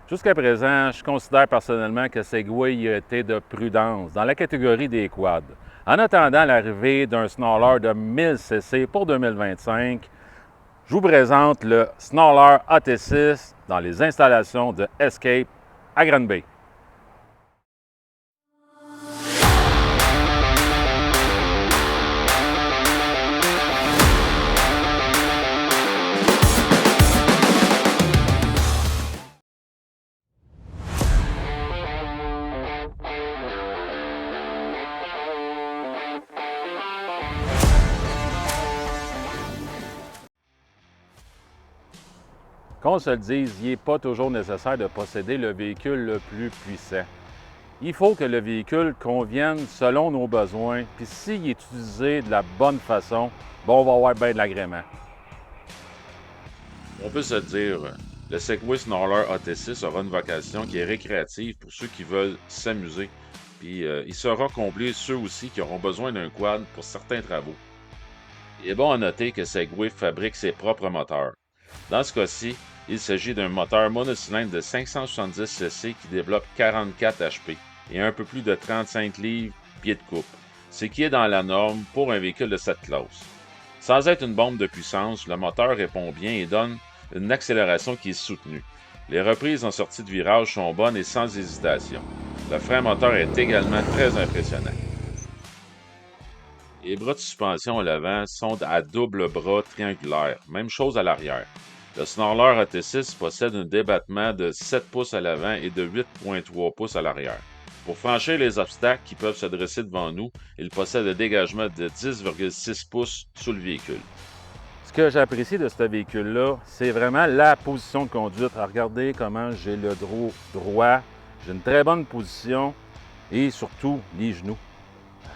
Jusqu'à présent, je considère personnellement que Segway a été de prudence dans la catégorie des quads. En attendant l'arrivée d'un Snarler de 1000 cc pour 2025, je vous présente le Snarler AT6 dans les installations de Escape à Granby. Qu'on se le dise, il n'est pas toujours nécessaire de posséder le véhicule le plus puissant. Il faut que le véhicule convienne selon nos besoins, puis s'il est utilisé de la bonne façon, bon, on va avoir bien de l'agrément. On peut se dire, le Segway Snarler AT6 aura une vocation qui est récréative pour ceux qui veulent s'amuser, puis il saura combler ceux aussi qui auront besoin d'un quad pour certains travaux. Il est bon à noter que Segway fabrique ses propres moteurs. Dans ce cas-ci, il s'agit d'un moteur monocylindre de 570 cc qui développe 44 HP et un peu plus de 35 livres pieds de coupe, ce qui est dans la norme pour un véhicule de cette classe. Sans être une bombe de puissance, le moteur répond bien et donne une accélération qui est soutenue. Les reprises en sortie de virage sont bonnes et sans hésitation. Le frein moteur est également très impressionnant. Les bras de suspension à l'avant sont à double bras triangulaire, même chose à l'arrière. Le Snarler AT6 possède un débattement de 7 pouces à l'avant et de 8,3 pouces à l'arrière. Pour franchir les obstacles qui peuvent se dresser devant nous, il possède un dégagement de 10,6 pouces sous le véhicule. Ce que j'apprécie de ce véhicule-là, c'est vraiment la position de conduite. Regardez comment j'ai le dos droit, j'ai une très bonne position et surtout les genoux.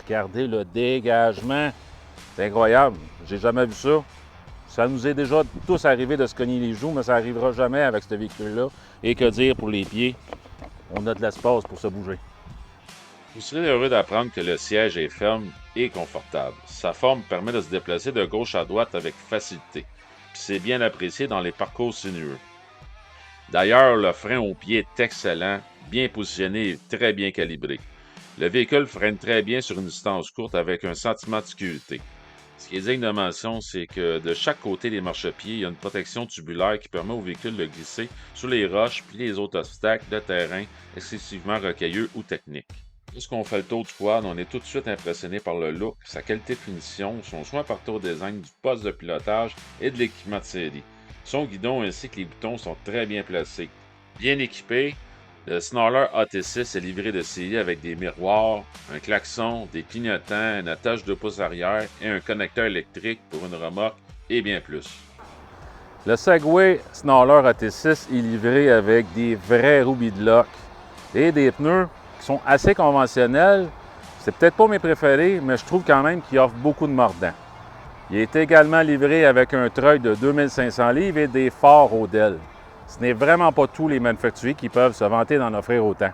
Regardez le dégagement, c'est incroyable, j'ai jamais vu ça. Ça nous est déjà tous arrivé de se cogner les genoux, mais ça n'arrivera jamais avec ce véhicule-là. Et que dire pour les pieds, on a de l'espace pour se bouger. Vous serez heureux d'apprendre que le siège est ferme et confortable. Sa forme permet de se déplacer de gauche à droite avec facilité, puis c'est bien apprécié dans les parcours sinueux. D'ailleurs, le frein au pied est excellent, bien positionné et très bien calibré. Le véhicule freine très bien sur une distance courte avec un sentiment de sécurité. Ce qui est digne de mention, c'est que de chaque côté des marchepieds, il y a une protection tubulaire qui permet au véhicule de glisser sur les roches puis les autres obstacles de terrain excessivement rocailleux ou techniques. Lorsqu'on fait le tour du quad, on est tout de suite impressionné par le look, sa qualité de finition, son soin porté au design du poste de pilotage et de l'équipement de série. Son guidon ainsi que les boutons sont très bien placés. Bien équipé, le Snarler AT6 est livré de série avec des miroirs, un klaxon, des clignotants, une attache de pouce arrière et un connecteur électrique pour une remorque et bien plus. Le Segway Snarler AT6 est livré avec des vrais roues beadlock et des pneus qui sont assez conventionnels. C'est peut-être pas mes préférés, mais je trouve quand même qu'ils offrent beaucoup de mordant. Il est également livré avec un treuil de 2500 livres et des phares Odell. Ce n'est vraiment pas tous les manufacturiers qui peuvent se vanter d'en offrir autant.